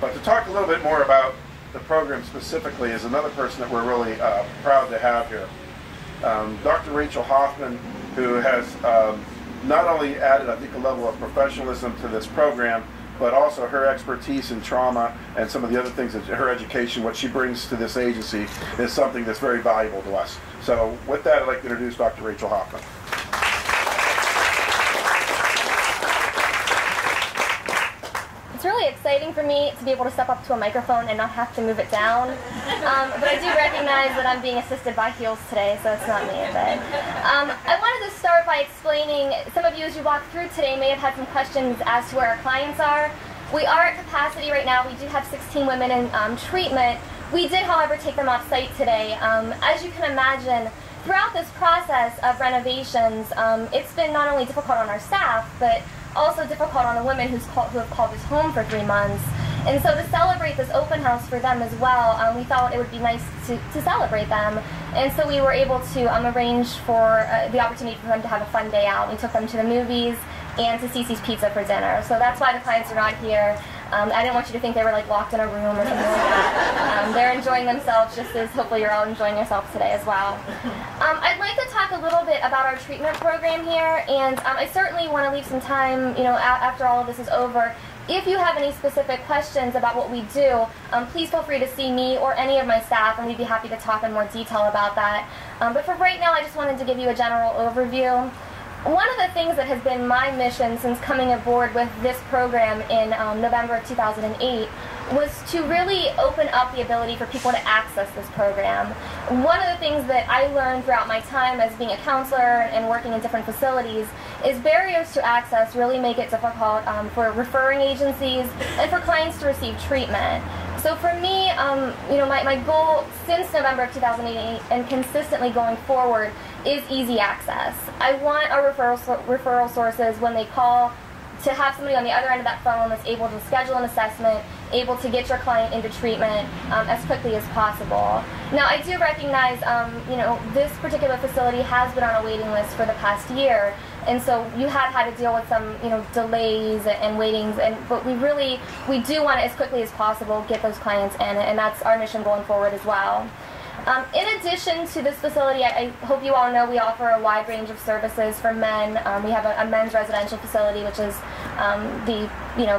But to talk a little bit more about the program specifically is another person that we're really proud to have here. Dr. Rachel Hoffman, who has not only added, I think, a level of professionalism to this program, but also her expertise in trauma and some of the other things that her education, what she brings to this agency, is something that's very valuable to us. So with that, I'd like to introduce Dr. Rachel Hoffman. It's really exciting for me to be able to step up to a microphone and not have to move it down. But I do recognize that I'm being assisted by heels today, so it's not me in bed. I wanted to start by explaining, some of you as you walked through today may have had some questions as to where our clients are. We are at capacity right now. We do have 16 women in treatment. We did, however, take them off site today. As you can imagine, throughout this process of renovations, it's been not only difficult on our staff, but also difficult on the women who have called us home for 3 months. And so to celebrate this open house for them as well, we thought it would be nice to celebrate them. And so we were able to arrange for the opportunity for them to have a fun day out. We took them to the movies and to P.C.C.'s Pizza for dinner. So that's why the clients are not here. I didn't want you to think they were like locked in a room or something like that. They're enjoying themselves just as hopefully you're all enjoying yourselves today as well. I'd like to talk a little bit about our treatment program here, and I certainly want to leave some time, after all of this is over. If you have any specific questions about what we do, please feel free to see me or any of my staff, and we'd be happy to talk in more detail about that. But for right now, I just wanted to give you a general overview. One of the things that has been my mission since coming aboard with this program in November of 2008 was to really open up the ability for people to access this program. One of the things that I learned throughout my time as being a counselor and working in different facilities is barriers to access really make it difficult for referring agencies and for clients to receive treatment. So for me, my goal since November of 2008 and consistently going forward is easy access. I want our referral sources, when they call, to have somebody on the other end of that phone that's able to schedule an assessment, able to get your client into treatment as quickly as possible. Now, I do recognize, this particular facility has been on a waiting list for the past year, and so you have had to deal with some, delays and waitings, but we do want to, as quickly as possible, get those clients in, and that's our mission going forward as well. In addition to this facility, I hope you all know we offer a wide range of services for men. We have a men's residential facility, which is the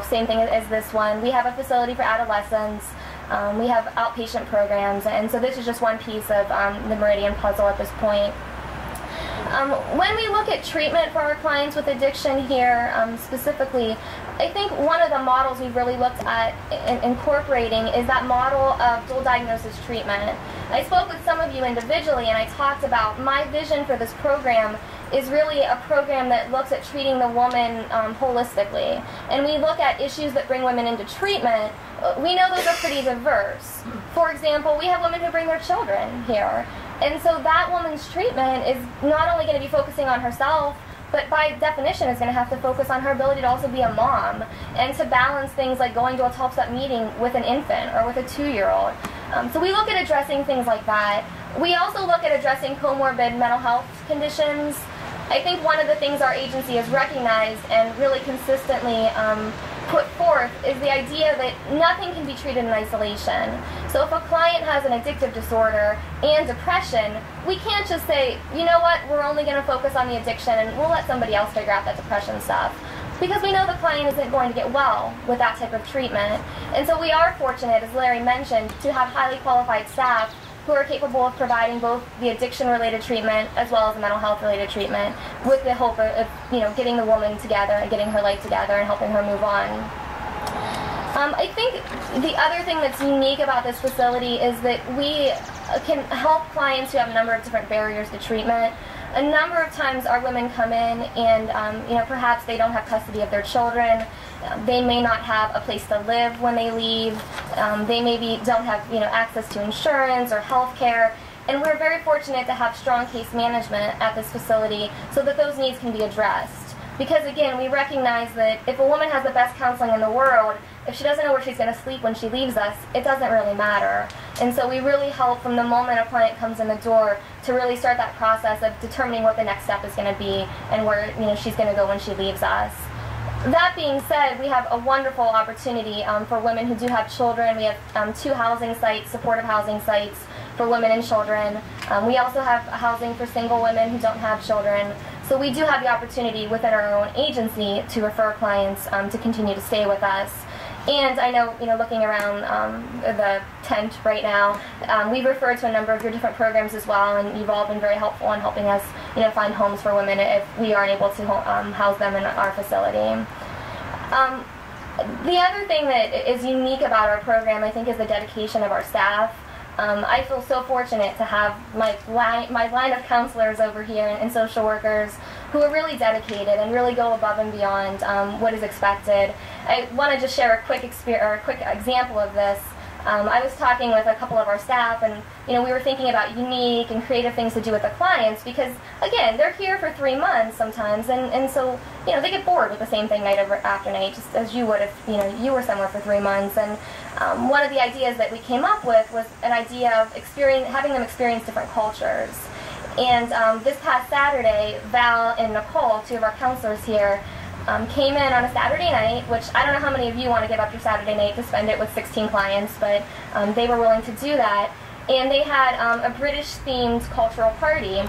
same thing as this one. We have a facility for adolescents. We have outpatient programs, and so this is just one piece of the Meridian puzzle at this point. When we look at treatment for our clients with addiction here, specifically, I think one of the models we've really looked at incorporating is that model of dual diagnosis treatment. I spoke with some of you individually, and I talked about my vision for this program is really a program that looks at treating the woman holistically. And we look at issues that bring women into treatment. We know those are pretty diverse. For example, we have women who bring their children here. And so that woman's treatment is not only going to be focusing on herself, but by definition is going to have to focus on her ability to also be a mom and to balance things like going to a 12-step meeting with an infant or with a 2-year-old. So we look at addressing things like that. We also look at addressing comorbid mental health conditions. I think one of the things our agency has recognized and really consistently put forth is the idea that nothing can be treated in isolation. So if a client has an addictive disorder and depression, we can't just say, you know what, we're only going to focus on the addiction and we'll let somebody else figure out that depression stuff. Because we know the client isn't going to get well with that type of treatment. And so we are fortunate, as Larry mentioned, to have highly qualified staff who are capable of providing both the addiction-related treatment as well as the mental health-related treatment with the hope of getting the woman together and getting her life together and helping her move on. I think the other thing that's unique about this facility is that we can help clients who have a number of different barriers to treatment. A number of times our women come in and perhaps they don't have custody of their children. They may not have a place to live when they leave. They maybe don't have access to insurance or health care. And we're very fortunate to have strong case management at this facility so that those needs can be addressed. Because again, we recognize that if a woman has the best counseling in the world, if she doesn't know where she's going to sleep when she leaves us, it doesn't really matter. And so we really help from the moment a client comes in the door to really start that process of determining what the next step is going to be and where she's going to go when she leaves us. That being said, we have a wonderful opportunity for women who do have children. We have 2 housing sites, supportive housing sites for women and children. We also have housing for single women who don't have children. So we do have the opportunity within our own agency to refer clients to continue to stay with us. And I know, looking around the tent right now, we've referred to a number of your different programs as well, and you've all been very helpful in helping us, find homes for women if we aren't able to house them in our facility. The other thing that is unique about our program, I think, is the dedication of our staff. I feel so fortunate to have my line of counselors over here and social workers who are really dedicated and really go above and beyond what is expected. I want to just share a quick example of this. I was talking with a couple of our staff, and we were thinking about unique and creative things to do with the clients because, again, they're here for 3 months sometimes, and so they get bored with the same thing night after night, just as you would if you were somewhere for 3 months. And one of the ideas that we came up with was an idea of having them experience different cultures. And this past Saturday, Val and Nicole, 2 of our counselors here, came in on a Saturday night, which I don't know how many of you want to give up your Saturday night to spend it with 16 clients, but they were willing to do that. And they had a British-themed cultural party.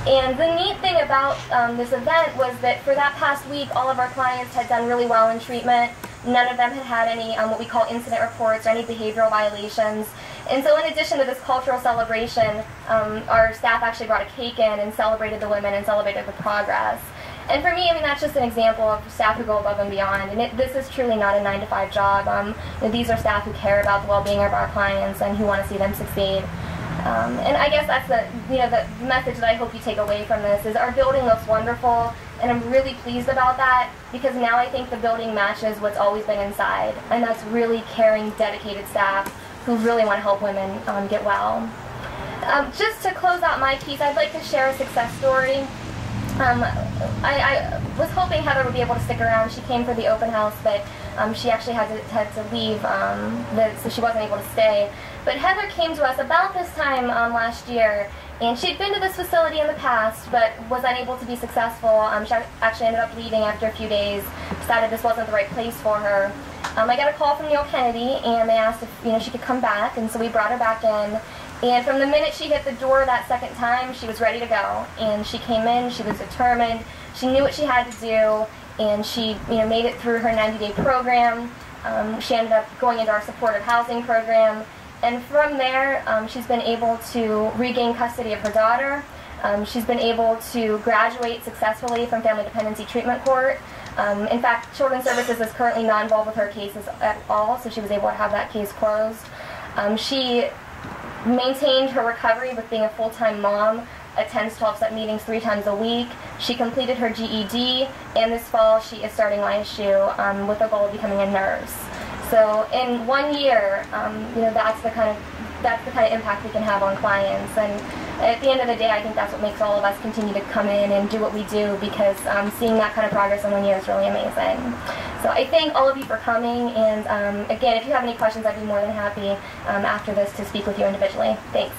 And the neat thing about this event was that for that past week, all of our clients had done really well in treatment. None of them had had any what we call incident reports or any behavioral violations. And so in addition to this cultural celebration, our staff actually brought a cake in and celebrated the women and celebrated the progress. And for me, that's just an example of staff who go above and beyond. And this is truly not a 9-to-5 job. These are staff who care about the well-being of our clients and who want to see them succeed. And I guess that's the message that I hope you take away from this is our building looks wonderful, and I'm really pleased about that because now I think the building matches what's always been inside, and that's really caring, dedicated staff who really want to help women get well. Just to close out my piece, I'd like to share a success story. I was hoping Heather would be able to stick around. She came for the open house, but she actually had to leave, so she wasn't able to stay. But Heather came to us about this time last year, and she'd been to this facility in the past, but was unable to be successful. She actually ended up leaving after a few days, decided this wasn't the right place for her. I got a call from Neil Kennedy, and they asked if she could come back, and so we brought her back in. And from the minute she hit the door that second time, she was ready to go. And she came in, she was determined, she knew what she had to do, and she made it through her 90-day program. She ended up going into our supportive housing program. And from there, she's been able to regain custody of her daughter. She's been able to graduate successfully from Family Dependency Treatment Court. In fact, Children's Services is currently not involved with her cases at all, so she was able to have that case closed. She maintained her recovery with being a full-time mom, attends 12-step meetings 3 times a week. She completed her GED, and this fall she is starting ISU with the goal of becoming a nurse. So in 1 year, that's the kind of impact we can have on clients. And at the end of the day, I think that's what makes all of us continue to come in and do what we do, because seeing that kind of progress in 1 year is really amazing. So I thank all of you for coming, and again, if you have any questions, I'd be more than happy after this to speak with you individually. Thanks.